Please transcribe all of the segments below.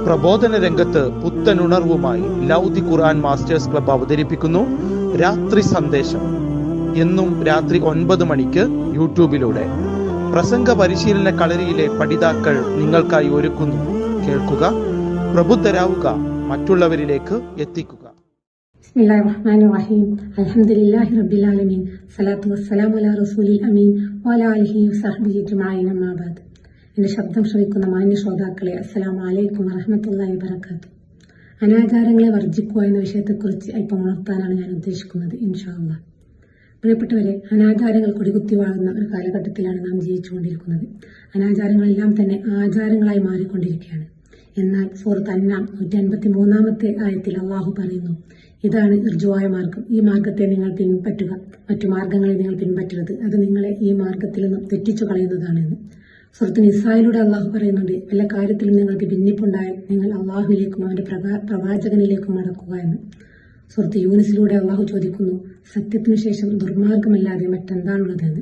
പ്രബോധന രംഗത്ത് പുത്തനുണർവുമായി ലൗദി ഖുർആൻ masters club അവതരിപ്പിക്കുന്നു രാത്രി സന്ദേശം. എന്നും രാത്രി 9 മണിക്ക് യൂട്യൂബിലൂടെ പ്രസംഗ പരിശീലന കളരിയിലെ പഠിതാക്കൾ നിങ്ങൾക്കായി ഒരുക്കുന്നു. കേൾക്കുക, പ്രബുദ്ധരാവുക, മറ്റുള്ളവരിലേക്ക് എത്തിക്കുക. ബിസ്മില്ലാഹിർറഹ്മാനിർറഹീം. അൽഹംദുലില്ലാഹി റബ്ബിൽ ആലമീൻ. സ്വലാത്തു വസ്സലാമു അലാ റസൂലിൽ അമീൻ വഅലാ ആലിഹി വസഹ്ബിഹി അജ്മഈൻ. അമ്മാ ബഅദ്. എന്റെ ശബ്ദം ശ്രവിക്കുന്ന മാന്യ ശ്രോതാക്കളെ, അസ്സലാമു അലൈക്കും വറഹ്മത്തുള്ളാഹി വബറകാതുഹു. അനാചാരങ്ങളെ വർജിക്കുക എന്ന വിഷയത്തെക്കുറിച്ച് അല്പം ഉണർത്താനാണ് ഞാൻ ഉദ്ദേശിക്കുന്നത്, ഇൻഷാ അല്ലാഹ്. പ്രിയപ്പെട്ടവരെ, അനാചാരങ്ങൾ കൊടികുത്തി വാഴുന്ന ഒരു കാലഘട്ടത്തിലാണ് നാം ജീവിച്ചുകൊണ്ടിരിക്കുന്നത്. അനാചാരങ്ങളെല്ലാം തന്നെ ആചാരങ്ങളായി മാറിക്കൊണ്ടിരിക്കുകയാണ്. എന്നാൽ സൂറത്ത് അൻആം 153-ാമത്തെ ആയത്തിൽ അള്ളാഹു പറയുന്നു, ഇതാണ് ഋജുവായ മാർഗം, ഈ മാർഗത്തെ നിങ്ങൾ പിൻപറ്റുക, മറ്റു മാർഗങ്ങളെ നിങ്ങൾ പിൻപറ്റരുത്, അത് നിങ്ങളെ ഈ മാർഗത്തിൽ നിന്നും തെറ്റിച്ചു കളയുന്നതാണെന്ന്. സൂറത്ത് നിസായിലൂടെ അള്ളാഹു പറയുന്നുണ്ട്, വല്ല കാര്യത്തിലും നിങ്ങൾക്ക് ഭിന്നിപ്പുണ്ടായാൽ നിങ്ങൾ അള്ളാഹുവിലേക്കും അവന്റെ പ്രവാചകനിലേക്കും മടക്കുക എന്ന്. സൂറത്ത് യൂനിസിലൂടെ അള്ളാഹു ചോദിക്കുന്നു, സത്യത്തിനു ശേഷം ദുർമാർഗമല്ലാതെ മറ്റെന്താണുള്ളതെന്ന്.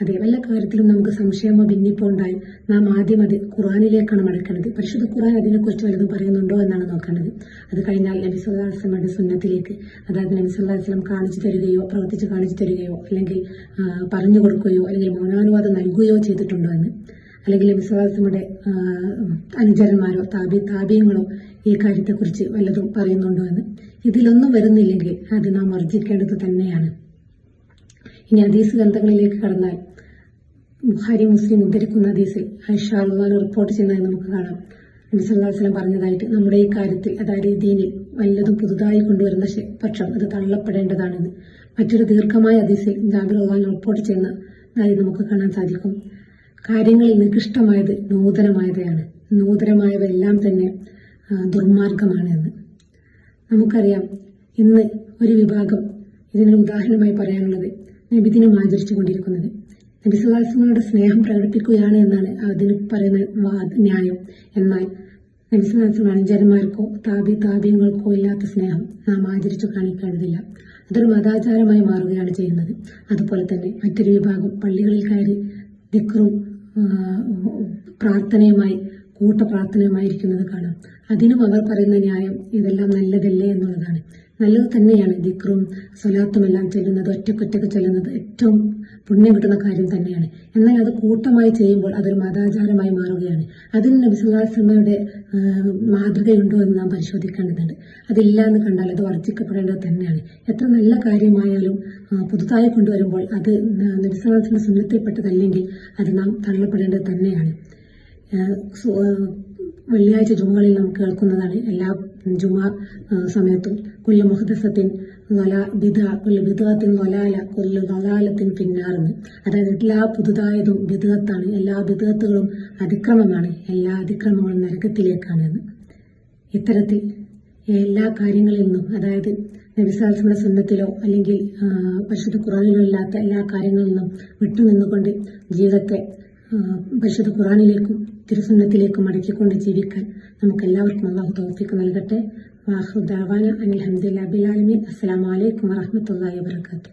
അതെ, വല്ല കാര്യത്തിലും നമുക്ക് സംശയമോ ഭിന്നിപ്പോ ഉണ്ടായി നാം ആദ്യം അത് ഖുർആനിലേക്കാണ് മടക്കേണ്ടത്. പരിശുദ്ധ ഖുർആൻ അതിനെക്കുറിച്ച് വല്ലതും പറയുന്നുണ്ടോ എന്നാണ് നോക്കേണ്ടത്. അത് കഴിഞ്ഞാൽ നബി സല്ലല്ലാഹു അലൈഹി വസല്ലമയുടെ സുന്നത്തിലേക്ക്, അതായത് നബി സല്ലല്ലാഹു അലൈഹി വസല്ലം കാണിച്ചു തരികയോ പ്രവർത്തിച്ച് കാണിച്ചു തരികയോ അല്ലെങ്കിൽ പറഞ്ഞു കൊടുക്കുകയോ അല്ലെങ്കിൽ മൗനാനുവാദം നൽകുകയോ ചെയ്തിട്ടുണ്ടോ എന്ന്, അല്ലെങ്കിൽ നബി സല്ലല്ലാഹു അലൈഹി വസല്ലമയുടെ അനുചരന്മാരോ താബിയങ്ങളോ ഈ കാര്യത്തെക്കുറിച്ച് വല്ലതും പറയുന്നുണ്ടോ എന്ന്. ഇതിലൊന്നും വരുന്നില്ലെങ്കിൽ അത് നാം വർജിക്കേണ്ടത് തന്നെയാണ്. ഇനി ഹദീസ് ഗ്രന്ഥങ്ങളിലേക്ക് കടന്നാൽ ബുഖാരി മുസ്ലിം ഉദ്ധരിക്കുന്ന ഹദീസിൽ ആയിഷ റളിയല്ലാഹു അൻഹ റിപ്പോർട്ട് ചെയ്യുന്നതായി നമുക്ക് കാണാം. നബി സല്ലല്ലാഹു അലൈഹി വസല്ലം പറഞ്ഞതായിട്ട്, നമ്മുടെ ഈ കാര്യത്തിൽ, അതായത് ഈ ദീനിൽ വല്ലതും പുതുതായി കൊണ്ടുവരുന്ന പക്ഷം അത് തള്ളപ്പെടേണ്ടതാണെന്ന്. മറ്റൊരു ദീർഘമായ ഹദീസിൽ ജാബിർ റളിയല്ലാഹു അൻഹു റിപ്പോർട്ട് ചെയ്യുന്നതായി നമുക്ക് കാണാൻ സാധിക്കും, കാര്യങ്ങളിൽ നികൃഷ്ടമായത് നൂതനമായവയാണ്, നൂതനമായവയെല്ലാം തന്നെ ദുർമാർഗമാണ് എന്ന്. നമുക്കറിയാം, ഇന്ന് ഒരു വിഭാഗം ഇതിന് ഉദാഹരണമായി പറയാനുള്ളത് നബിദിനം ആചരിച്ചു കൊണ്ടിരിക്കുന്നത്. നബി സല്ലല്ലാഹു അലൈഹി വസല്ലമയുടെ സ്നേഹം പ്രകടിപ്പിക്കുകയാണ് എന്നാണ് അതിന് പറയുന്ന ന്യായം. എന്നാൽ നബി സല്ലല്ലാഹു അലൈഹി വസല്ലം അനുചരന്മാർക്കോ താബിയങ്ങൾക്കോ ഇല്ലാത്ത സ്നേഹം നാം ആചരിച്ചു കാണിക്കേണ്ടതില്ല. അതൊരു മതാചാരമായി മാറുകയാണ് ചെയ്യുന്നത്. അതുപോലെ തന്നെ മറ്റൊരു വിഭാഗം പള്ളികളിൽ കയറി ദിക്റും പ്രാർത്ഥനയുമായി കൂട്ടപ്രാർത്ഥനയുമായിരിക്കുന്നത് കാണാം. അതിനും അവർ പറയുന്ന ന്യായം ഇതെല്ലാം നല്ലതല്ലേ എന്നുള്ളതാണ്. നല്ലത് തന്നെയാണ്, ദിക്റും സ്വലാത്തും എല്ലാം ചെല്ലുന്നത്, ഒറ്റക്കൊറ്റക്ക് ചെല്ലുന്നത് ഏറ്റവും പുണ്യം കിട്ടുന്ന കാര്യം തന്നെയാണ്. എന്നാൽ അത് കൂട്ടമായി ചെയ്യുമ്പോൾ അതൊരു മതാചാരമായി മാറുകയാണ്. അതിന് നബി സല്ലല്ലാഹു അലൈഹി വസല്ലമയുടെ മാതൃകയുണ്ടോ എന്ന് നാം പരിശോധിക്കേണ്ടതുണ്ട്. അതില്ല എന്ന് കണ്ടാൽ അത് വർജിക്കപ്പെടേണ്ടത് തന്നെയാണ്. എത്ര നല്ല കാര്യമായാലും പുതുതായി കൊണ്ടുവരുമ്പോൾ അത് നബി സല്ലല്ലാഹു അലൈഹി വസല്ലം സുന്നത്തിൽപ്പെട്ടതല്ലെങ്കിൽ അത് നാം തള്ളപ്പെടേണ്ടത് തന്നെയാണ്. വെള്ളിയാഴ്ച ജുമകളിൽ നാം കേൾക്കുന്നതാണ്, എല്ലാ ജുമാ സമയത്തും കുല്ലു മുഹ്ദസത്തിൻ കുല്ലു ബിദ്അത്തിൻ ളലാല കുല്ലു ളലാലത്തിൻ ഫിന്നാറെന്ന്. അതായത് എല്ലാ പുതുതായതും ബിദ്അത്താണ്, എല്ലാ ബിദ്അത്തുകളും അതിക്രമമാണ്, എല്ലാ അതിക്രമങ്ങളും നരകത്തിലേക്കാണ് എന്ന്. ഇത്തരത്തിൽ എല്ലാ കാര്യങ്ങളിൽ നിന്നും, അതായത് നബി സല്ലല്ലാഹു അലൈഹി വസല്ലമയുടെ സുന്നത്തിലോ അല്ലെങ്കിൽ പരിശുദ്ധ ഖുർആനിലോ ഇല്ലാത്ത എല്ലാ കാര്യങ്ങളിൽ നിന്നും വിട്ടുനിന്നുകൊണ്ട് ജീവിതത്തെ പരിശുദ്ധ ഖുർആനിലേക്കും തിരുസുന്നത്തിലേക്കും മടക്കിക്കൊണ്ട് ജീവിക്കാൻ നമുക്ക് എല്ലാവർക്കും അല്ലാഹു തൗഫീഖ് നൽകട്ടെ. വാഖിറു ദഅവാന അനിൽ ഹംദുലില്ലാഹി റബ്ബിൽ ആലമീൻ. അസ്സലാമു അലൈക്കും വറഹ്മത്തുള്ളാഹി വബറകാതുഹു.